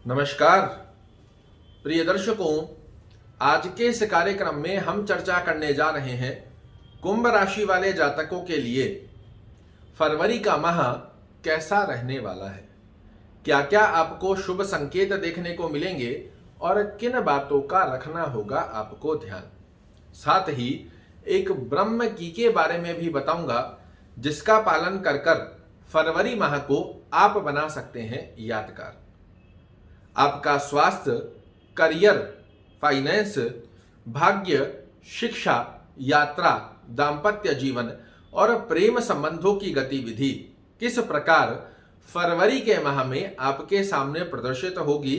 नमस्कार प्रिय दर्शकों, आज के इस कार्यक्रम में हम चर्चा करने जा रहे हैं कुंभ राशि वाले जातकों के लिए फरवरी का माह कैसा रहने वाला है। क्या क्या आपको शुभ संकेत देखने को मिलेंगे और किन बातों का रखना होगा आपको ध्यान। साथ ही एक ब्रह्म की के बारे में भी बताऊंगा, जिसका पालन कर कर फरवरी माह को आप बना सकते हैं यादगार। आपका स्वास्थ्य, करियर, फाइनेंस, भाग्य, शिक्षा, यात्रा, दाम्पत्य जीवन और प्रेम संबंधों की गतिविधि किस प्रकार फरवरी के माह में आपके सामने प्रदर्शित होगी,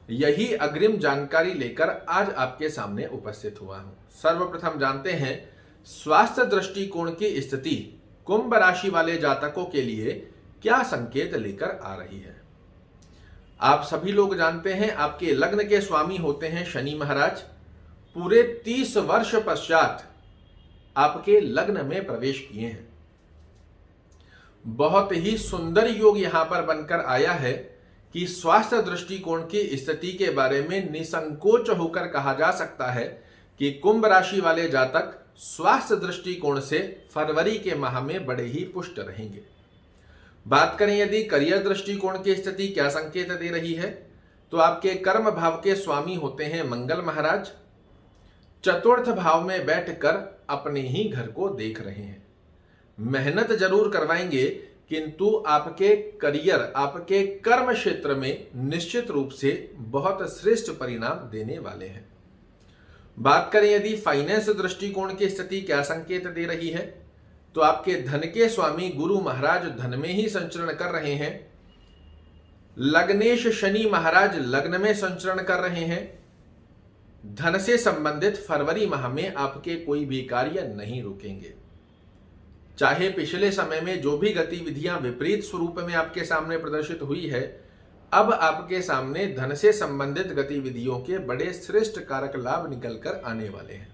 यही अग्रिम जानकारी लेकर आज आपके सामने उपस्थित हुआ हूं। सर्वप्रथम जानते हैं स्वास्थ्य दृष्टिकोण की स्थिति कुंभ राशि वाले जातकों के लिए क्या संकेत लेकर आ रही है। आप सभी लोग जानते हैं आपके लग्न के स्वामी होते हैं शनि महाराज। पूरे 30 वर्ष पश्चात आपके लग्न में प्रवेश किए हैं। बहुत ही सुंदर योग यहां पर बनकर आया है कि स्वास्थ्य दृष्टिकोण की स्थिति के बारे में निसंकोच होकर कहा जा सकता है कि कुंभ राशि वाले जातक स्वास्थ्य दृष्टिकोण से फरवरी के माह में बड़े ही पुष्ट रहेंगे। बात करें यदि करियर दृष्टिकोण की स्थिति क्या संकेत दे रही है, तो आपके कर्म भाव के स्वामी होते हैं मंगल महाराज। चतुर्थ भाव में बैठकर अपने ही घर को देख रहे हैं। मेहनत जरूर करवाएंगे, किंतु आपके करियर, आपके कर्म क्षेत्र में निश्चित रूप से बहुत श्रेष्ठ परिणाम देने वाले हैं। बात करें यदि फाइनेंस दृष्टिकोण की स्थिति क्या संकेत दे रही है, तो आपके धन के स्वामी गुरु महाराज धन में ही संचरण कर रहे हैं। लग्नेश शनि महाराज लग्न में संचरण कर रहे हैं। धन से संबंधित फरवरी माह में आपके कोई भी कार्य नहीं रुकेंगे। चाहे पिछले समय में जो भी गतिविधियां विपरीत स्वरूप में आपके सामने प्रदर्शित हुई है, अब आपके सामने धन से संबंधित गतिविधियों के बड़े श्रेष्ठ कारक लाभ निकलकर आने वाले हैं।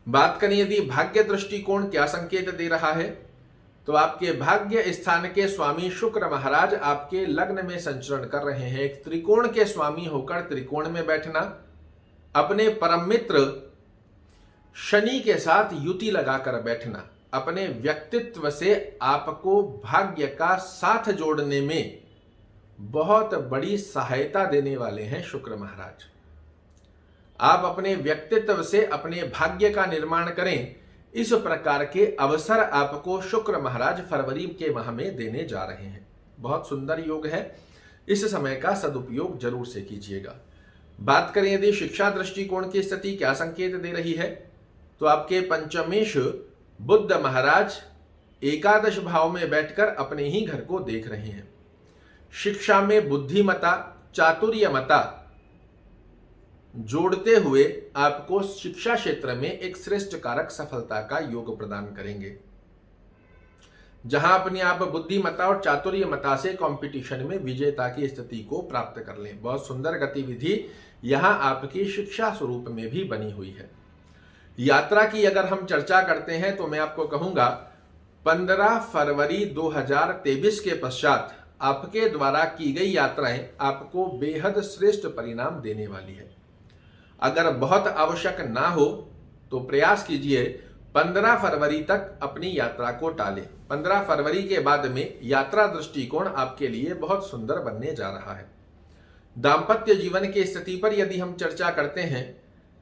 बात करें यदि भाग्य दृष्टिकोण क्या संकेत दे रहा है, तो आपके भाग्य स्थान के स्वामी शुक्र महाराज आपके लग्न में संचरण कर रहे हैं। एक त्रिकोण के स्वामी होकर त्रिकोण में बैठना, अपने परम मित्र शनि के साथ युति लगाकर बैठना, अपने व्यक्तित्व से आपको भाग्य का साथ जोड़ने में बहुत बड़ी सहायता देने वाले हैं शुक्र महाराज। आप अपने व्यक्तित्व से अपने भाग्य का निर्माण करें, इस प्रकार के अवसर आपको शुक्र महाराज फरवरी के माह में देने जा रहे हैं। बहुत सुंदर योग है, इस समय का सदुपयोग जरूर से कीजिएगा। बात करें यदि शिक्षा दृष्टिकोण की स्थिति क्या संकेत दे रही है, तो आपके पंचमेश बुध महाराज एकादश भाव में बैठकर अपने ही घर को देख रहे हैं। शिक्षा में बुद्धिमता, चातुर्यमता जोड़ते हुए आपको शिक्षा क्षेत्र में एक श्रेष्ठ कारक सफलता का योग प्रदान करेंगे। जहां अपने आप बुद्धिमता और चातुर्यमता से कंपटीशन में विजेता की स्थिति को प्राप्त कर लें। बहुत सुंदर गतिविधि यहां आपकी शिक्षा स्वरूप में भी बनी हुई है। यात्रा की अगर हम चर्चा करते हैं, तो मैं आपको कहूंगा 15 फरवरी 2023 के पश्चात आपके द्वारा की गई यात्राएं आपको बेहद श्रेष्ठ परिणाम देने वाली है। अगर बहुत आवश्यक ना हो तो प्रयास कीजिए 15 फरवरी तक अपनी यात्रा को टालें। 15 फरवरी के बाद में यात्रा दृष्टिकोण आपके लिए बहुत सुंदर बनने जा रहा है। दाम्पत्य जीवन की स्थिति पर यदि हम चर्चा करते हैं,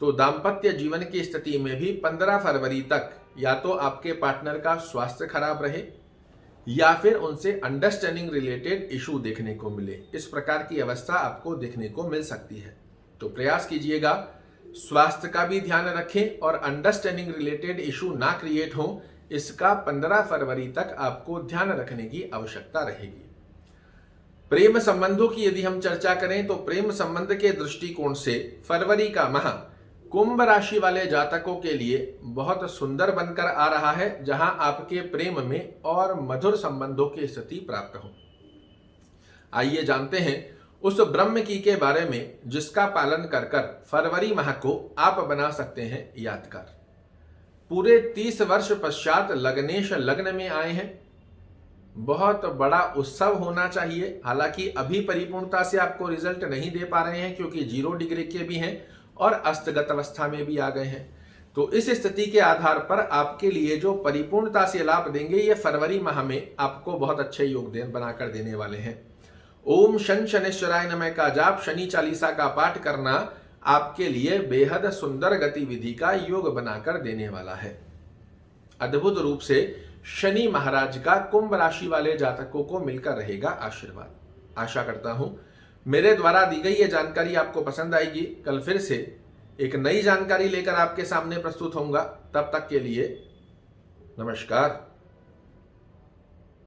तो दाम्पत्य जीवन की स्थिति में भी 15 फरवरी तक या तो आपके पार्टनर का स्वास्थ्य खराब रहे या फिर उनसे अंडरस्टैंडिंग रिलेटेड इशू देखने को मिले। इस प्रकार की अवस्था आपको देखने को मिल सकती है। तो प्रयास कीजिएगा स्वास्थ्य का भी ध्यान रखें और अंडरस्टैंडिंग रिलेटेड इशू ना क्रिएट हो, इसका 15 फरवरी तक आपको ध्यान रखने की आवश्यकता रहेगी। प्रेम संबंधों की यदि हम चर्चा करें, तो प्रेम संबंध के दृष्टिकोण से फरवरी का माह कुंभ राशि वाले जातकों के लिए बहुत सुंदर बनकर आ रहा है, जहां आपके प्रेम में और मधुर संबंधों की स्थिति प्राप्त हो। आइए जानते हैं उस ब्रह्म की के बारे में, जिसका पालन कर कर फरवरी माह को आप बना सकते हैं यादगार। पूरे 30 वर्ष पश्चात लग्नेश लग्न में आए हैं। बहुत बड़ा उत्सव होना चाहिए। हालांकि अभी परिपूर्णता से आपको रिजल्ट नहीं दे पा रहे हैं क्योंकि 0 डिग्री के भी हैं और अस्तगत अवस्था में भी आ गए हैं। तो इस स्थिति के आधार पर आपके लिए जो परिपूर्णता से लाभ देंगे ये फरवरी माह में आपको बहुत अच्छे योगदान बनाकर देने वाले हैं। ओम शन शनेश्वराय नमः का जाप, शनि चालीसा का पाठ करना आपके लिए बेहद सुंदर गतिविधि का योग बनाकर देने वाला है। अद्भुत रूप से शनि महाराज का कुंभ राशि वाले जातकों को मिलकर रहेगा आशीर्वाद। आशा करता हूं मेरे द्वारा दी गई ये जानकारी आपको पसंद आएगी। कल फिर से एक नई जानकारी लेकर आपके सामने प्रस्तुत होऊंगा। तब तक के लिए नमस्कार।